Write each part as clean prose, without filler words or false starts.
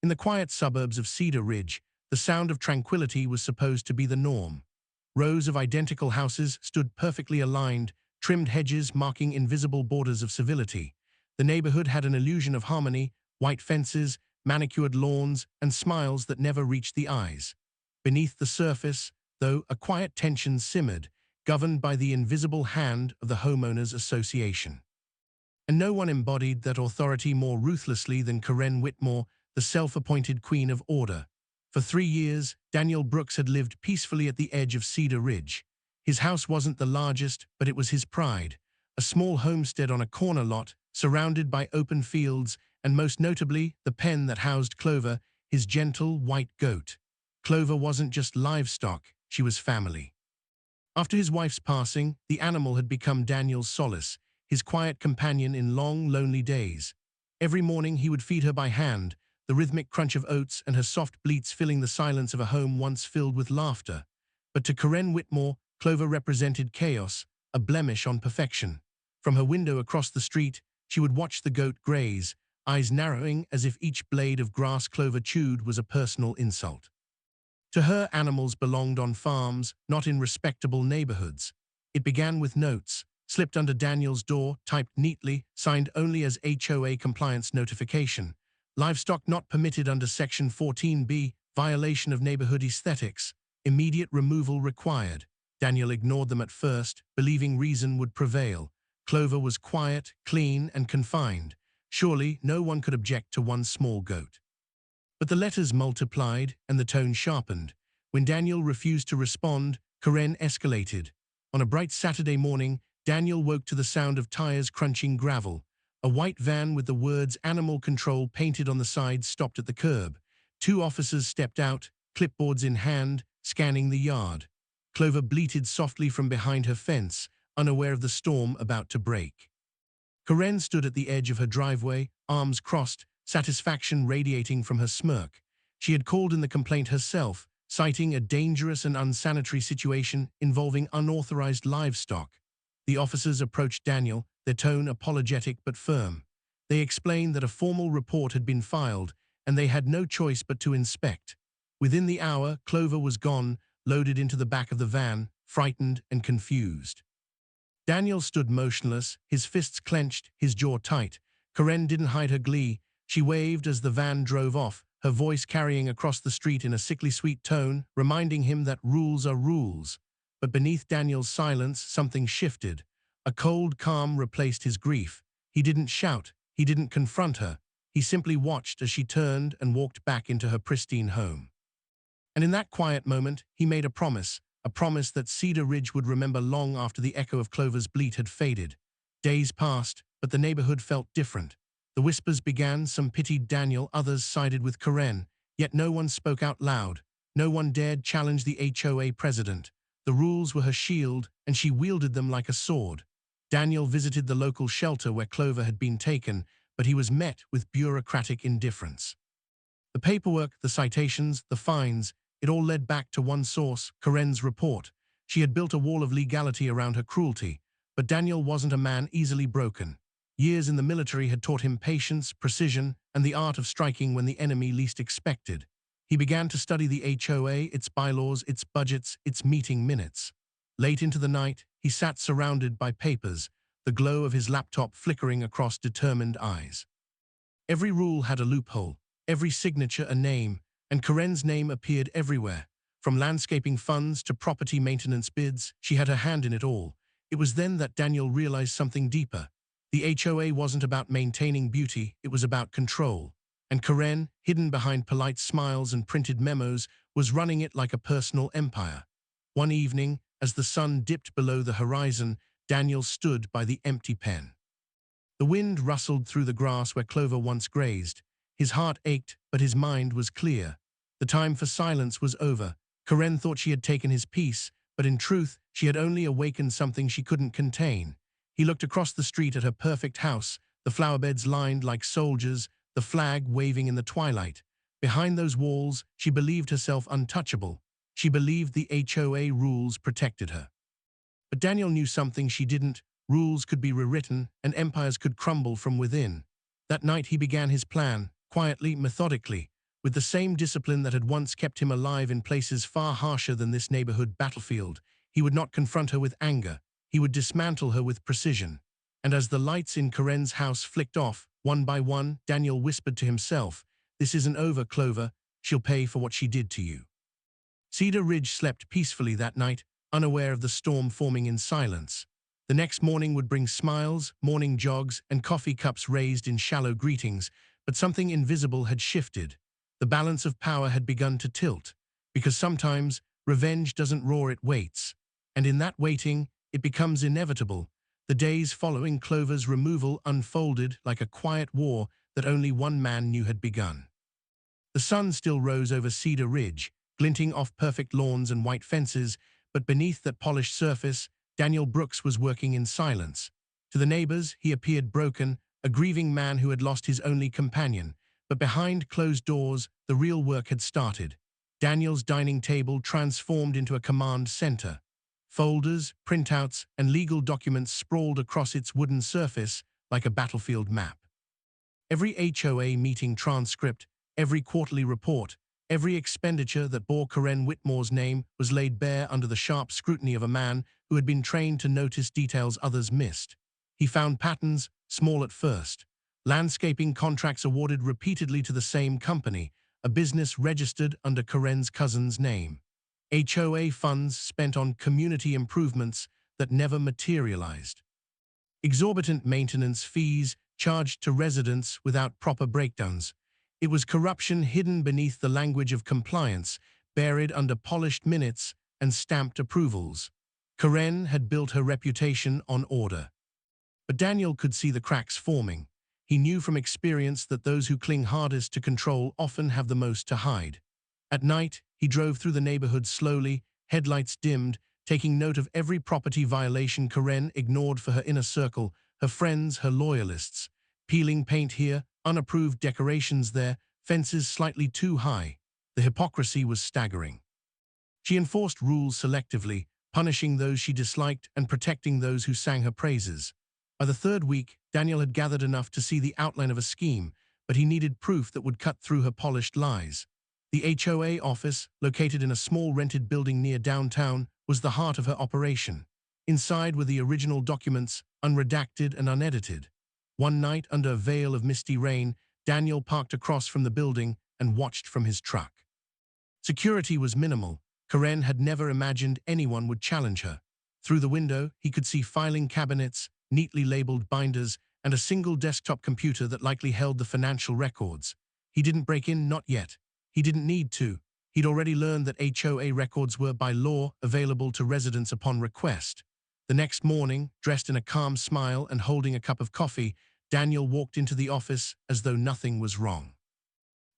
In the quiet suburbs of Cedar Ridge, the sound of tranquility was supposed to be the norm. Rows of identical houses stood perfectly aligned, trimmed hedges marking invisible borders of civility. The neighborhood had an illusion of harmony, white fences, manicured lawns, and smiles that never reached the eyes. Beneath the surface, though, a quiet tension simmered, governed by the invisible hand of the Homeowners Association. And no one embodied that authority more ruthlessly than Karen Whitmore, the self-appointed queen of order. For 3 years, Daniel Brooks had lived peacefully at the edge of Cedar Ridge. His house wasn't the largest, but it was his pride. A small homestead on a corner lot, surrounded by open fields, and most notably, the pen that housed Clover, his gentle white goat. Clover wasn't just livestock, she was family. After his wife's passing, the animal had become Daniel's solace, his quiet companion in long, lonely days. Every morning he would feed her by hand, the rhythmic crunch of oats and her soft bleats filling the silence of a home once filled with laughter. But to Karen Whitmore, Clover represented chaos, a blemish on perfection. From her window across the street, she would watch the goat graze, eyes narrowing as if each blade of grass Clover chewed was a personal insult. To her, animals belonged on farms, not in respectable neighborhoods. It began with notes, slipped under Daniel's door, typed neatly, signed only as HOA compliance notification. Livestock not permitted under Section 14B, violation of neighborhood aesthetics, immediate removal required. Daniel ignored them at first, believing reason would prevail. Clover was quiet, clean, and confined. Surely no one could object to one small goat. But the letters multiplied and the tone sharpened. When Daniel refused to respond, Karen escalated. On a bright Saturday morning, Daniel woke to the sound of tires crunching gravel. A white van with the words "Animal Control" painted on the side stopped at the curb. 2 officers stepped out, clipboards in hand, scanning the yard. Clover bleated softly from behind her fence, unaware of the storm about to break. Karen stood at the edge of her driveway, arms crossed, satisfaction radiating from her smirk. She had called in the complaint herself, citing a dangerous and unsanitary situation involving unauthorized livestock. The officers approached Daniel, their tone apologetic but firm. They explained that a formal report had been filed, and they had no choice but to inspect. Within the hour, Clover was gone, loaded into the back of the van, frightened and confused. Daniel stood motionless, his fists clenched, his jaw tight. Karen didn't hide her glee. She waved as the van drove off, her voice carrying across the street in a sickly sweet tone, reminding him that rules are rules. But beneath Daniel's silence, something shifted. A cold calm replaced his grief. He didn't shout, he didn't confront her. He simply watched as she turned and walked back into her pristine home. And in that quiet moment, he made a promise that Cedar Ridge would remember long after the echo of Clover's bleat had faded. Days passed, but the neighborhood felt different. The whispers began, some pitied Daniel, others sided with Karen, yet no one spoke out loud. No one dared challenge the HOA president. The rules were her shield, and she wielded them like a sword. Daniel visited the local shelter where Clover had been taken, but he was met with bureaucratic indifference. The paperwork, the citations, the fines, it all led back to one source, Karen's report. She had built a wall of legality around her cruelty, but Daniel wasn't a man easily broken. Years in the military had taught him patience, precision, and the art of striking when the enemy least expected. He began to study the HOA, its bylaws, its budgets, its meeting minutes. Late into the night, he sat surrounded by papers, the glow of his laptop flickering across determined eyes. Every rule had a loophole, every signature a name, and Karen's name appeared everywhere. From landscaping funds to property maintenance bids, she had her hand in it all. It was then that Daniel realized something deeper. The HOA wasn't about maintaining beauty, it was about control. And Karen, hidden behind polite smiles and printed memos, was running it like a personal empire. One evening, as the sun dipped below the horizon, Daniel stood by the empty pen. The wind rustled through the grass where Clover once grazed. His heart ached, but his mind was clear. The time for silence was over. Karen thought she had taken his peace, but in truth, she had only awakened something she couldn't contain. He looked across the street at her perfect house, the flowerbeds lined like soldiers, the flag waving in the twilight. Behind those walls, she believed herself untouchable. She believed the HOA rules protected her. But Daniel knew something she didn't. Rules could be rewritten, and empires could crumble from within. That night he began his plan, quietly, methodically. With the same discipline that had once kept him alive in places far harsher than this neighborhood battlefield, he would not confront her with anger. He would dismantle her with precision. And as the lights in Karen's house flicked off, one by one, Daniel whispered to himself, "This isn't over, Clover. She'll pay for what she did to you." Cedar Ridge slept peacefully that night, unaware of the storm forming in silence. The next morning would bring smiles, morning jogs, and coffee cups raised in shallow greetings, but something invisible had shifted. The balance of power had begun to tilt, because sometimes revenge doesn't roar, it waits. And in that waiting, it becomes inevitable. The days following Clover's removal unfolded like a quiet war that only one man knew had begun. The sun still rose over Cedar Ridge, glinting off perfect lawns and white fences, but beneath that polished surface, Daniel Brooks was working in silence. To the neighbors, he appeared broken, a grieving man who had lost his only companion. But behind closed doors, the real work had started. Daniel's dining table transformed into a command center. Folders, printouts, and legal documents sprawled across its wooden surface like a battlefield map. Every HOA meeting transcript, every quarterly report, every expenditure that bore Karen Whitmore's name was laid bare under the sharp scrutiny of a man who had been trained to notice details others missed. He found patterns, small at first. Landscaping contracts awarded repeatedly to the same company, a business registered under Karen's cousin's name. HOA funds spent on community improvements that never materialized. Exorbitant maintenance fees charged to residents without proper breakdowns. It was corruption hidden beneath the language of compliance, buried under polished minutes and stamped approvals. Karen had built her reputation on order. But Daniel could see the cracks forming. He knew from experience that those who cling hardest to control often have the most to hide. At night, he drove through the neighborhood slowly, headlights dimmed, taking note of every property violation Karen ignored for her inner circle, her friends, her loyalists. Peeling paint here, unapproved decorations there, fences slightly too high. The hypocrisy was staggering. She enforced rules selectively, punishing those she disliked and protecting those who sang her praises. By the third week, Daniel had gathered enough to see the outline of a scheme, but he needed proof that would cut through her polished lies. The HOA office, located in a small rented building near downtown, was the heart of her operation. Inside were the original documents, unredacted and unedited. One night, under a veil of misty rain, Daniel parked across from the building and watched from his truck. Security was minimal. Karen had never imagined anyone would challenge her. Through the window, he could see filing cabinets, neatly labeled binders, and a single desktop computer that likely held the financial records. He didn't break in, not yet. He didn't need to. He'd already learned that HOA records were, by law, available to residents upon request. The next morning, dressed in a calm smile and holding a cup of coffee, Daniel walked into the office as though nothing was wrong.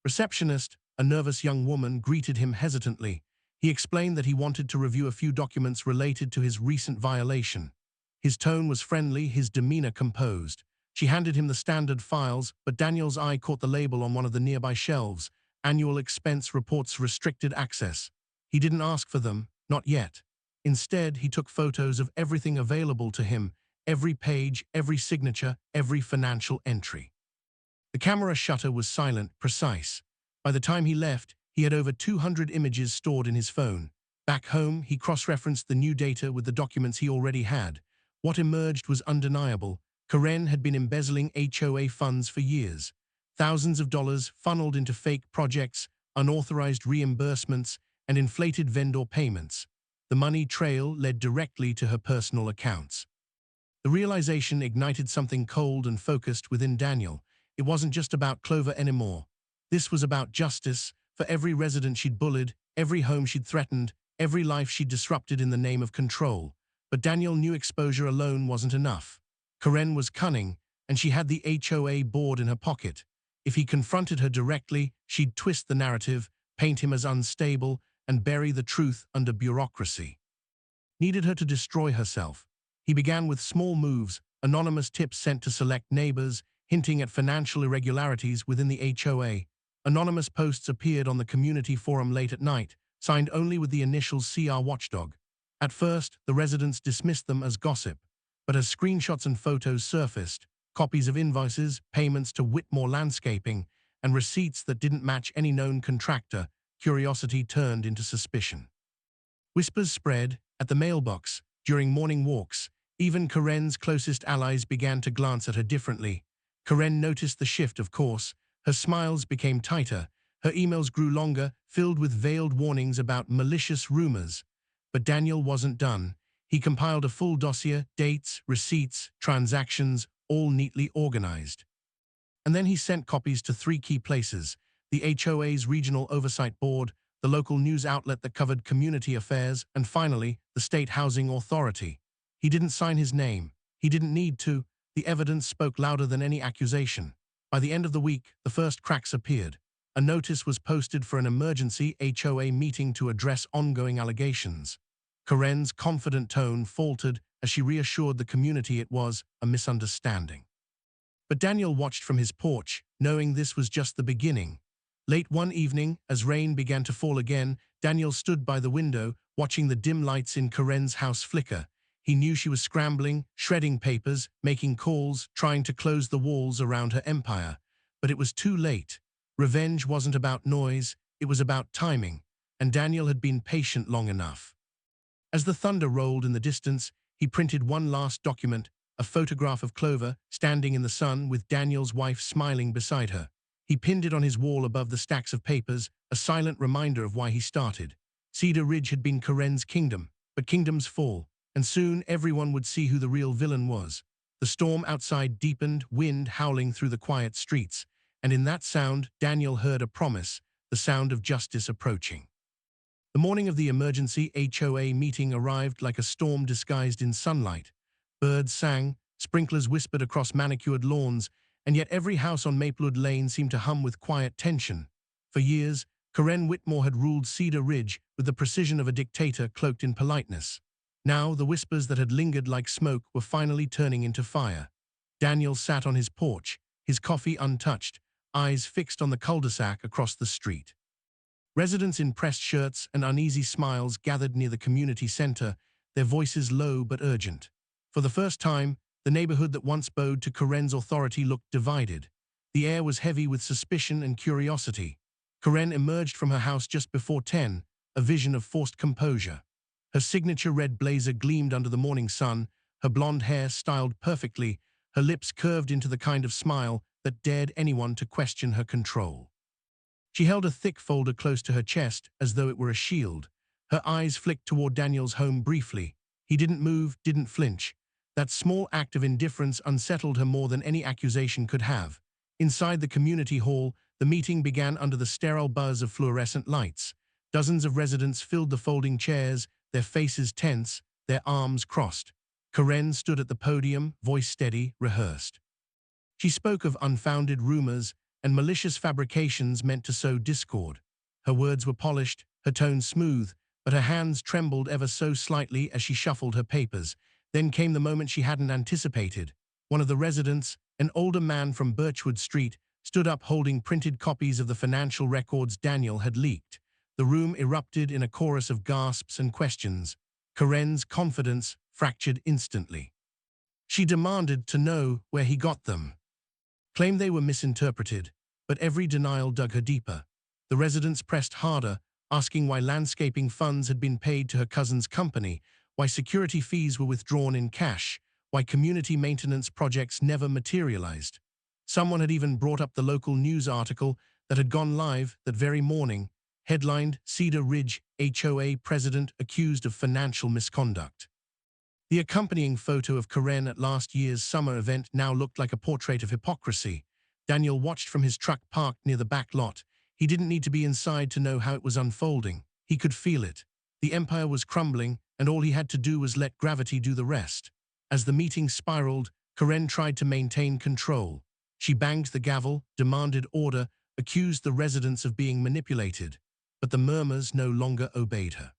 Receptionist, a nervous young woman, greeted him hesitantly. He explained that he wanted to review a few documents related to his recent violation. His tone was friendly, his demeanor composed. She handed him the standard files, but Daniel's eye caught the label on one of the nearby shelves. Annual expense reports, restricted access. He didn't ask for them, not yet. Instead, he took photos of everything available to him, every page, every signature, every financial entry. The camera shutter was silent, precise. By the time he left, he had over 200 images stored in his phone. Back home, he cross-referenced the new data with the documents he already had. What emerged was undeniable. Karen had been embezzling HOA funds for years. Thousands of dollars funneled into fake projects, unauthorized reimbursements, and inflated vendor payments. The money trail led directly to her personal accounts. The realization ignited something cold and focused within Daniel. It wasn't just about Clover anymore. This was about justice for every resident she'd bullied, every home she'd threatened, every life she'd disrupted in the name of control. But Daniel knew exposure alone wasn't enough. Karen was cunning, and she had the HOA board in her pocket. If he confronted her directly, she'd twist the narrative, paint him as unstable, and bury the truth under bureaucracy. Needed her to destroy herself. He began with small moves, anonymous tips sent to select neighbors, hinting at financial irregularities within the HOA. Anonymous posts appeared on the community forum late at night, signed only with the initials CR Watchdog. At first, the residents dismissed them as gossip, but as screenshots and photos surfaced, copies of invoices, payments to Whitmore Landscaping, and receipts that didn't match any known contractor, curiosity turned into suspicion. Whispers spread at the mailbox during morning walks. Even Karen's closest allies began to glance at her differently. Karen noticed the shift, of course. Her smiles became tighter. Her emails grew longer, filled with veiled warnings about malicious rumors. But Daniel wasn't done. He compiled a full dossier, dates, receipts, transactions, all neatly organized. And then he sent copies to 3 key places: the HOA's Regional Oversight Board, the local news outlet that covered community affairs, and finally, the State Housing Authority. He didn't sign his name. He didn't need to. The evidence spoke louder than any accusation. By the end of the week, the first cracks appeared. A notice was posted for an emergency HOA meeting to address ongoing allegations. Karen's confident tone faltered as she reassured the community it was a misunderstanding. But Daniel watched from his porch, knowing this was just the beginning. Late one evening, as rain began to fall again, Daniel stood by the window, watching the dim lights in Karen's house flicker. He knew she was scrambling, shredding papers, making calls, trying to close the walls around her empire. But it was too late. Revenge wasn't about noise, it was about timing, and Daniel had been patient long enough. As the thunder rolled in the distance, he printed one last document, a photograph of Clover, standing in the sun with Daniel's wife smiling beside her. He pinned it on his wall above the stacks of papers, a silent reminder of why he started. Cedar Ridge had been Karen's kingdom, but kingdoms fall, and soon everyone would see who the real villain was. The storm outside deepened, wind howling through the quiet streets, and in that sound, Daniel heard a promise, the sound of justice approaching. The morning of the emergency HOA meeting arrived like a storm disguised in sunlight. Birds sang, sprinklers whispered across manicured lawns, and yet every house on Maplewood Lane seemed to hum with quiet tension. For years, Karen Whitmore had ruled Cedar Ridge with the precision of a dictator cloaked in politeness. Now, the whispers that had lingered like smoke were finally turning into fire. Daniel sat on his porch, his coffee untouched, eyes fixed on the cul-de-sac across the street. Residents in pressed shirts and uneasy smiles gathered near the community center, their voices low but urgent. For the first time, the neighborhood that once bowed to Karen's authority looked divided. The air was heavy with suspicion and curiosity. Karen emerged from her house just before 10, a vision of forced composure. Her signature red blazer gleamed under the morning sun, her blonde hair styled perfectly, her lips curved into the kind of smile that dared anyone to question her control. She held a thick folder close to her chest, as though it were a shield. Her eyes flicked toward Daniel's home briefly. He didn't move, didn't flinch. That small act of indifference unsettled her more than any accusation could have. Inside the community hall, the meeting began under the sterile buzz of fluorescent lights. Dozens of residents filled the folding chairs, their faces tense, their arms crossed. Karen stood at the podium, voice steady, rehearsed. She spoke of unfounded rumors and malicious fabrications meant to sow discord. Her words were polished, her tone smooth, but her hands trembled ever so slightly as she shuffled her papers. Then came the moment she hadn't anticipated. One of the residents, an older man from Birchwood Street, stood up holding printed copies of the financial records Daniel had leaked. The room erupted in a chorus of gasps and questions. Karen's confidence fractured instantly. She demanded to know where he got them. Claimed they were misinterpreted, but every denial dug her deeper. The residents pressed harder, asking why landscaping funds had been paid to her cousin's company, why security fees were withdrawn in cash, why community maintenance projects never materialized. Someone had even brought up the local news article that had gone live that very morning, headlined Cedar Ridge HOA President Accused of Financial Misconduct. The accompanying photo of Karen at last year's summer event now looked like a portrait of hypocrisy. Daniel watched from his truck parked near the back lot. He didn't need to be inside to know how it was unfolding. He could feel it. The empire was crumbling, and all he had to do was let gravity do the rest. As the meeting spiraled, Karen tried to maintain control. She banged the gavel, demanded order, accused the residents of being manipulated. But the murmurs no longer obeyed her.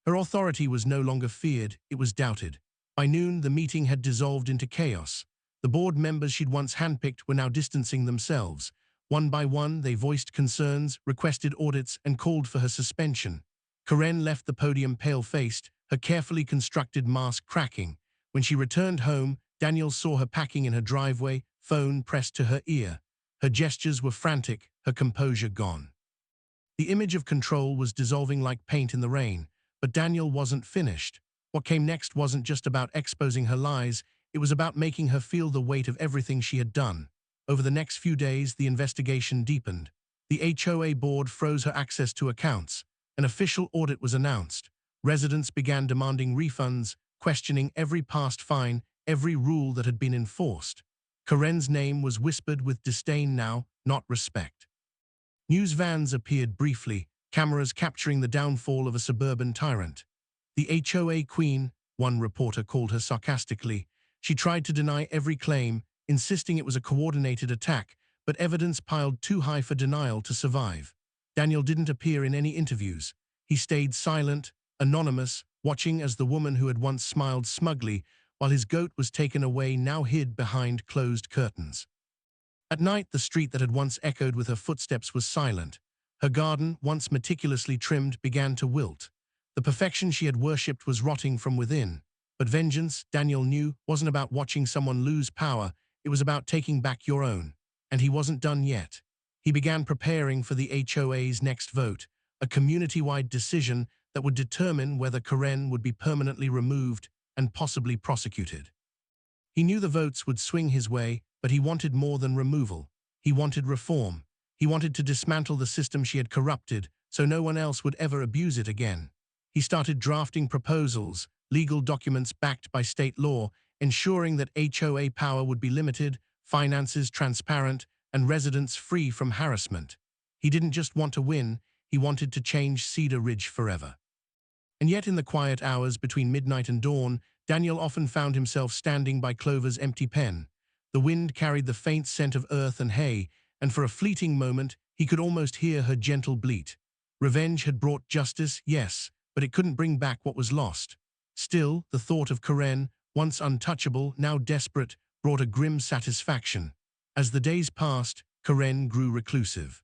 Her authority was no longer feared, it was doubted. By noon, the meeting had dissolved into chaos. The board members she'd once handpicked were now distancing themselves. One by one, they voiced concerns, requested audits, and called for her suspension. Karen left the podium pale-faced, her carefully constructed mask cracking. When she returned home, Daniel saw her packing in her driveway, phone pressed to her ear. Her gestures were frantic, her composure gone. The image of control was dissolving like paint in the rain, but Daniel wasn't finished. What came next wasn't just about exposing her lies, it was about making her feel the weight of everything she had done. Over the next few days, the investigation deepened. The HOA board froze her access to accounts. An official audit was announced. Residents began demanding refunds, questioning every past fine, every rule that had been enforced. Karen's name was whispered with disdain now, not respect. News vans appeared briefly, cameras capturing the downfall of a suburban tyrant. The HOA queen, one reporter called her sarcastically. She tried to deny every claim, insisting it was a coordinated attack, but evidence piled too high for denial to survive. Daniel didn't appear in any interviews. He stayed silent, anonymous, watching as the woman who had once smiled smugly while his goat was taken away now hid behind closed curtains. At night, the street that had once echoed with her footsteps was silent. Her garden, once meticulously trimmed, began to wilt. The perfection she had worshipped was rotting from within. But vengeance, Daniel knew, wasn't about watching someone lose power, it was about taking back your own. And he wasn't done yet. He began preparing for the HOA's next vote, a community-wide decision that would determine whether Karen would be permanently removed and possibly prosecuted. He knew the votes would swing his way, but he wanted more than removal. He wanted reform. He wanted to dismantle the system she had corrupted so no one else would ever abuse it again. He started drafting proposals, legal documents backed by state law, ensuring that HOA power would be limited, finances transparent, and residents free from harassment. He didn't just want to win, he wanted to change Cedar Ridge forever. And yet in the quiet hours between midnight and dawn, Daniel often found himself standing by Clover's empty pen. The wind carried the faint scent of earth and hay, and for a fleeting moment, he could almost hear her gentle bleat. Revenge had brought justice, yes, but it couldn't bring back what was lost. Still, the thought of Karen, once untouchable, now desperate, brought a grim satisfaction. As the days passed, Karen grew reclusive.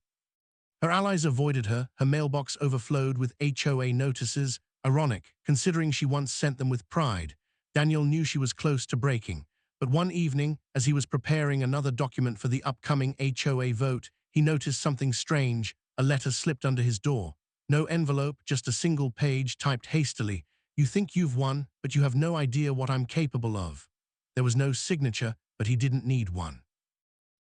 Her allies avoided her, her mailbox overflowed with HOA notices, ironic, considering she once sent them with pride. Daniel knew she was close to breaking. But one evening, as he was preparing another document for the upcoming HOA vote, he noticed something strange. A letter slipped under his door. No envelope, just a single page typed hastily. "You think you've won, but you have no idea what I'm capable of." There was no signature, but he didn't need one.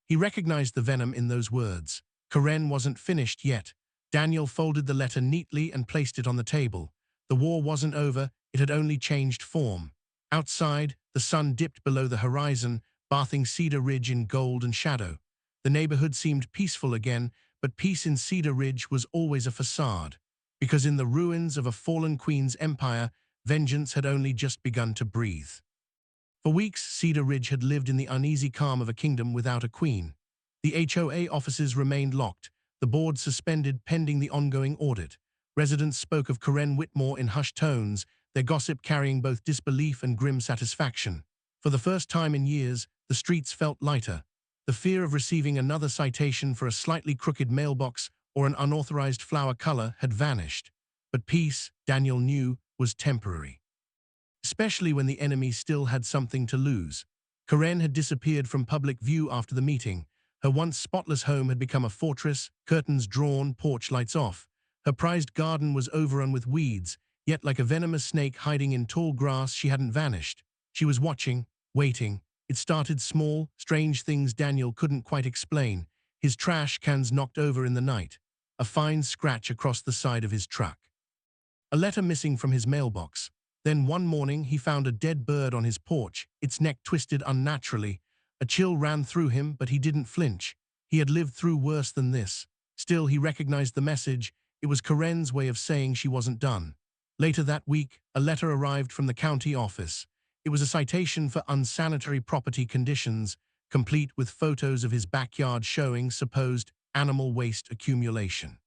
He recognized the venom in those words. Karen wasn't finished yet. Daniel folded the letter neatly and placed it on the table. The war wasn't over, it had only changed form. Outside, the sun dipped below the horizon, bathing Cedar Ridge in gold and shadow. The neighborhood seemed peaceful again, but peace in Cedar Ridge was always a facade. Because in the ruins of a fallen queen's empire, vengeance had only just begun to breathe. For weeks, Cedar Ridge had lived in the uneasy calm of a kingdom without a queen. The HOA offices remained locked, the board suspended pending the ongoing audit. Residents spoke of Karen Whitmore in hushed tones, their gossip carrying both disbelief and grim satisfaction. For the first time in years, the streets felt lighter. The fear of receiving another citation for a slightly crooked mailbox or an unauthorized flower color had vanished. But peace, Daniel knew, was temporary. Especially when the enemy still had something to lose. Karen had disappeared from public view after the meeting. Her once spotless home had become a fortress, curtains drawn, porch lights off. Her prized garden was overrun with weeds, yet like a venomous snake hiding in tall grass, she hadn't vanished. She was watching, waiting. It started small, strange things Daniel couldn't quite explain. His trash cans knocked over in the night. A fine scratch across the side of his truck. A letter missing from his mailbox. Then one morning he found a dead bird on his porch, its neck twisted unnaturally. A chill ran through him, but he didn't flinch. He had lived through worse than this. Still, he recognized the message. It was Karen's way of saying she wasn't done. Later that week, a letter arrived from the county office. It was a citation for unsanitary property conditions, complete with photos of his backyard showing supposed animal waste accumulation.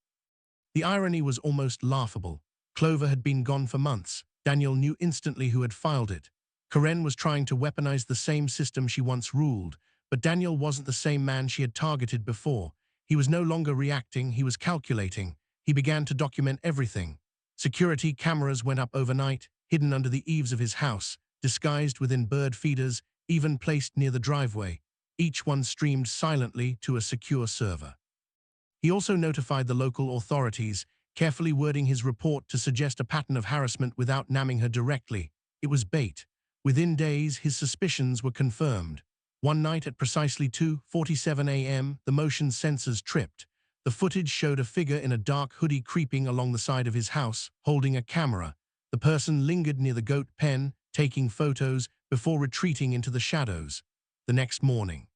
The irony was almost laughable. Clover had been gone for months. Daniel knew instantly who had filed it. Karen was trying to weaponize the same system she once ruled, but Daniel wasn't the same man she had targeted before. He was no longer reacting, he was calculating. He began to document everything. Security cameras went up overnight, hidden under the eaves of his house, disguised within bird feeders, even placed near the driveway. each one streamed silently to a secure server. He also notified the local authorities, carefully wording his report to suggest a pattern of harassment without naming her directly. It was bait. Within days, his suspicions were confirmed. One night at precisely 2:47 a.m., the motion sensors tripped. The footage showed a figure in a dark hoodie creeping along the side of his house, holding a camera. The person lingered near the goat pen, taking photos, before retreating into the shadows. The next morning,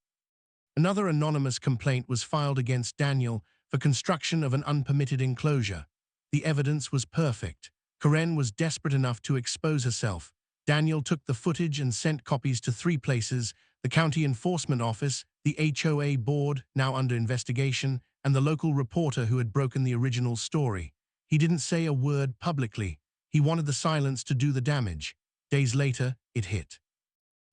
another anonymous complaint was filed against Daniel for construction of an unpermitted enclosure. The evidence was perfect. Karen was desperate enough to expose herself. Daniel took the footage and sent copies to 3 places: the county enforcement office, the HOA board, now under investigation, and the local reporter who had broken the original story. He didn't say a word publicly. He wanted the silence to do the damage. Days later, it hit.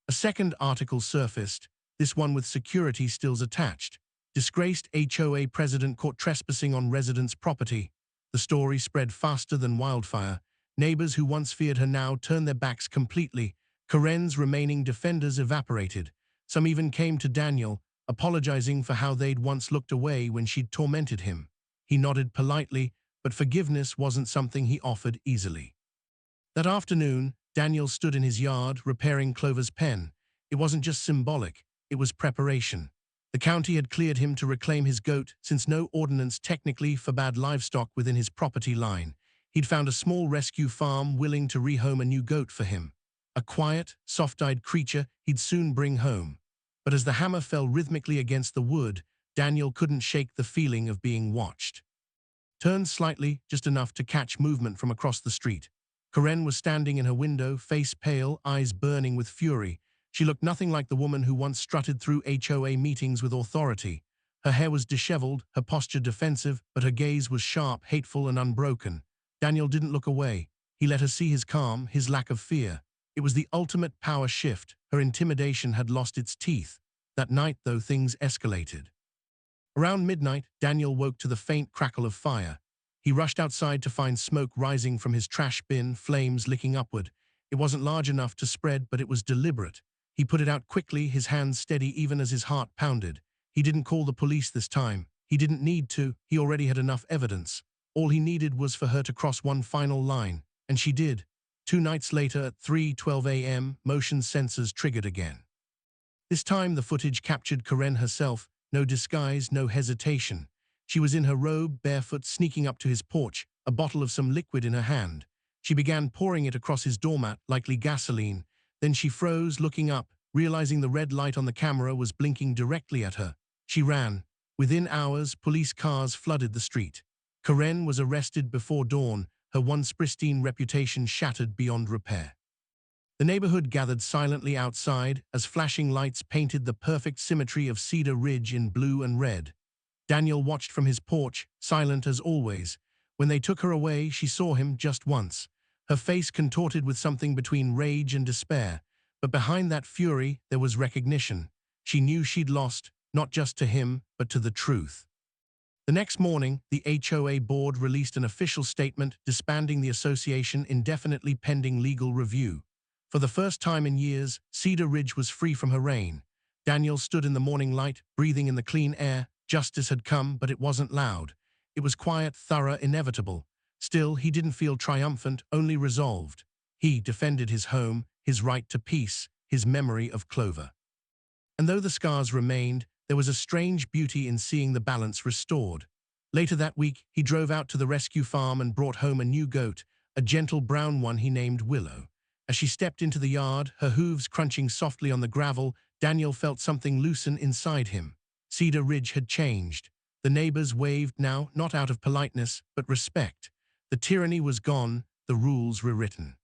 A second article surfaced, this one with security stills attached. Disgraced HOA president caught trespassing on residents' property. The story spread faster than wildfire. Neighbors who once feared her now turned their backs completely. Karen's remaining defenders evaporated. Some even came to Daniel, apologizing for how they'd once looked away when she'd tormented him. He nodded politely, but forgiveness wasn't something he offered easily. That afternoon, Daniel stood in his yard, repairing Clover's pen. It wasn't just symbolic, it was preparation. The county had cleared him to reclaim his goat, since no ordinance technically forbade livestock within his property line. He'd found a small rescue farm willing to rehome a new goat for him. A quiet, soft-eyed creature he'd soon bring home. But as the hammer fell rhythmically against the wood, Daniel couldn't shake the feeling of being watched. Turned slightly, just enough to catch movement from across the street. Karen was standing in her window, face pale, eyes burning with fury. She looked nothing like the woman who once strutted through HOA meetings with authority. Her hair was disheveled, her posture defensive, but her gaze was sharp, hateful, and unbroken. Daniel didn't look away. He let her see his calm, his lack of fear. It was the ultimate power shift. Her intimidation had lost its teeth. That night, though, things escalated. Around midnight, Daniel woke to the faint crackle of fire. He rushed outside to find smoke rising from his trash bin, flames licking upward. It wasn't large enough to spread, but it was deliberate. He put it out quickly, his hands steady even as his heart pounded. He didn't call the police this time. He didn't need to. He already had enough evidence. All he needed was for her to cross one final line. And she did. 2 nights later at 3:12 a.m., motion sensors triggered again. This time the footage captured Karen herself. No disguise, no hesitation. She was in her robe, barefoot, sneaking up to his porch, a bottle of some liquid in her hand. She began pouring it across his doormat, likely gasoline. Then she froze, looking up, realizing the red light on the camera was blinking directly at her. She ran. Within hours, police cars flooded the street. Karen was arrested before dawn, her once pristine reputation shattered beyond repair. The neighborhood gathered silently outside as flashing lights painted the perfect symmetry of Cedar Ridge in blue and red. Daniel watched from his porch, silent as always. When they took her away, she saw him just once. Her face contorted with something between rage and despair. But behind that fury, there was recognition. She knew she'd lost, not just to him, but to the truth. The next morning, the HOA board released an official statement disbanding the association indefinitely pending legal review. For the first time in years, Cedar Ridge was free from her reign. Daniel stood in the morning light, breathing in the clean air. Justice had come, but it wasn't loud. It was quiet, thorough, inevitable. Still, he didn't feel triumphant, only resolved. He defended his home, his right to peace, his memory of Clover. And though the scars remained, there was a strange beauty in seeing the balance restored. Later that week, he drove out to the rescue farm and brought home a new goat, a gentle brown one he named Willow. As she stepped into the yard, her hooves crunching softly on the gravel, Daniel felt something loosen inside him. Cedar Ridge had changed. The neighbors waved now, not out of politeness, but respect. The tyranny was gone, the rules rewritten.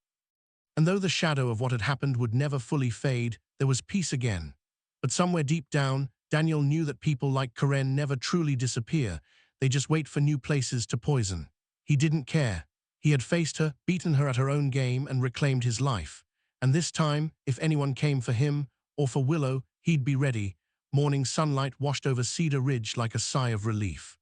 And though the shadow of what had happened would never fully fade, there was peace again. But somewhere deep down, Daniel knew that people like Karen never truly disappear. They just wait for new places to poison. He didn't care. He had faced her, beaten her at her own game, and reclaimed his life. And this time, if anyone came for him, or for Willow, he'd be ready. Morning sunlight washed over Cedar Ridge like a sigh of relief.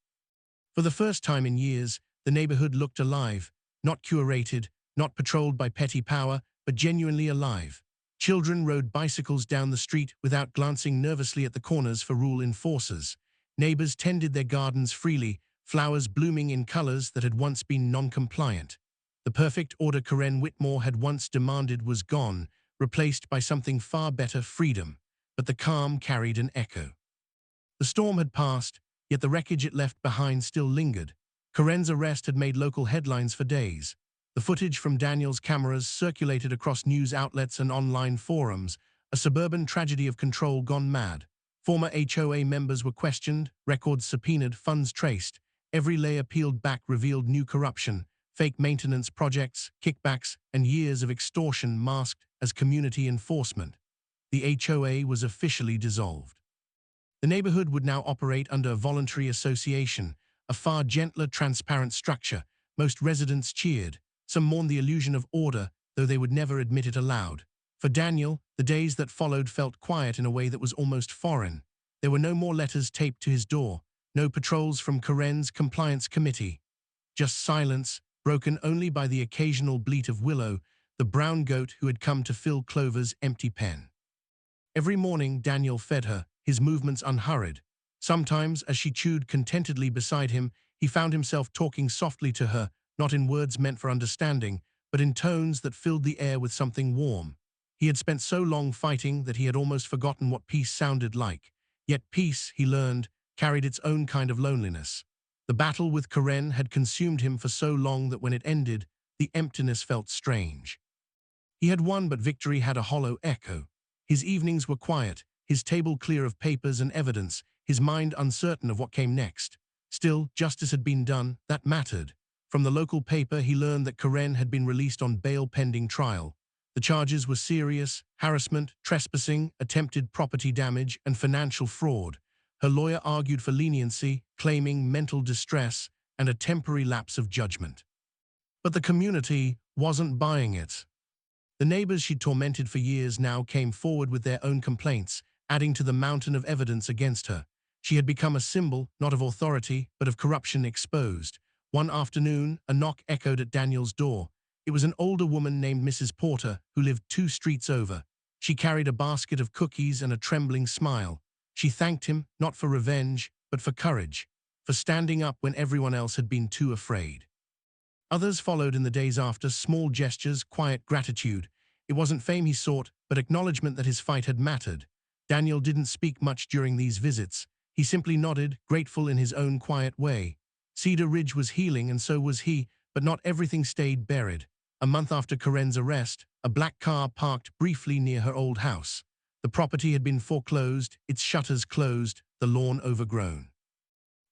For the first time in years, the neighborhood looked alive, not curated, not patrolled by petty power, but genuinely alive. Children rode bicycles down the street without glancing nervously at the corners for rule enforcers. Neighbors tended their gardens freely, flowers blooming in colors that had once been non-compliant. The perfect order Karen Whitmore had once demanded was gone, replaced by something far better: freedom. But the calm carried an echo. The storm had passed, yet the wreckage it left behind still lingered. Karen's arrest had made local headlines for days. The footage from Daniel's cameras circulated across news outlets and online forums, a suburban tragedy of control gone mad. Former HOA members were questioned, records subpoenaed, funds traced. Every layer peeled back revealed new corruption, fake maintenance projects, kickbacks, and years of extortion masked as community enforcement. The HOA was officially dissolved. The neighborhood would now operate under a voluntary association, a far gentler, transparent structure. Most residents cheered. Some mourned the illusion of order, though they would never admit it aloud. For Daniel, the days that followed felt quiet in a way that was almost foreign. There were no more letters taped to his door, no patrols from Karen's compliance committee. Just silence, broken only by the occasional bleat of Willow, the brown goat who had come to fill Clover's empty pen. Every morning Daniel fed her, his movements unhurried. Sometimes, as she chewed contentedly beside him, he found himself talking softly to her, not in words meant for understanding, but in tones that filled the air with something warm. He had spent so long fighting that he had almost forgotten what peace sounded like. Yet peace, he learned, carried its own kind of loneliness. The battle with Karen had consumed him for so long that when it ended, the emptiness felt strange. He had won, but victory had a hollow echo. His evenings were quiet, his table clear of papers and evidence, his mind uncertain of what came next. Still, justice had been done, that mattered. From the local paper, he learned that Karen had been released on bail pending trial. The charges were serious: harassment, trespassing, attempted property damage, and financial fraud. Her lawyer argued for leniency, claiming mental distress and a temporary lapse of judgment. But the community wasn't buying it. The neighbors she'd tormented for years now came forward with their own complaints, adding to the mountain of evidence against her. She had become a symbol, not of authority, but of corruption exposed. One afternoon, a knock echoed at Daniel's door. It was an older woman named Mrs. Porter, who lived 2 streets over. She carried a basket of cookies and a trembling smile. She thanked him, not for revenge, but for courage, for standing up when everyone else had been too afraid. Others followed in the days after, small gestures, quiet gratitude. It wasn't fame he sought, but acknowledgement that his fight had mattered. Daniel didn't speak much during these visits. He simply nodded, grateful in his own quiet way. Cedar Ridge was healing, and so was he, but not everything stayed buried. A month after Karen's arrest, a black car parked briefly near her old house. The property had been foreclosed, its shutters closed, the lawn overgrown.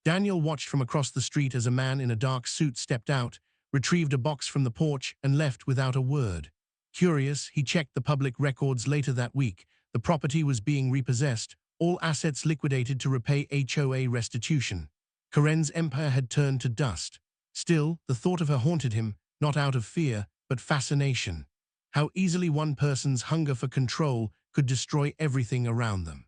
Daniel watched from across the street as a man in a dark suit stepped out, retrieved a box from the porch, and left without a word. Curious, he checked the public records later that week. The property was being repossessed, all assets liquidated to repay HOA restitution. Karen's empire had turned to dust. Still, the thought of her haunted him, not out of fear, but fascination. How easily one person's hunger for control could destroy everything around them.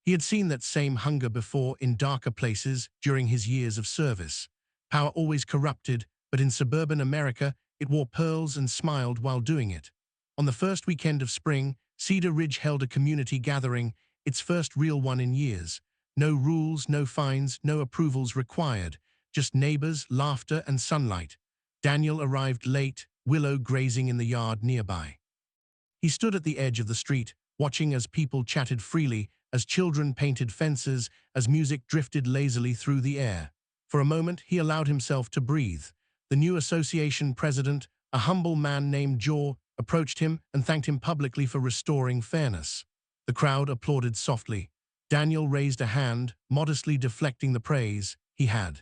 He had seen that same hunger before in darker places during his years of service. Power always corrupted, but in suburban America, it wore pearls and smiled while doing it. On the first weekend of spring, Cedar Ridge held a community gathering, its first real one in years. No rules, no fines, no approvals required, just neighbors, laughter, and sunlight. Daniel arrived late, Willow grazing in the yard nearby. He stood at the edge of the street, watching as people chatted freely, as children painted fences, as music drifted lazily through the air. For a moment, he allowed himself to breathe. The new association president, a humble man named Joe, approached him and thanked him publicly for restoring fairness. The crowd applauded softly. Daniel raised a hand, modestly deflecting the praise. He had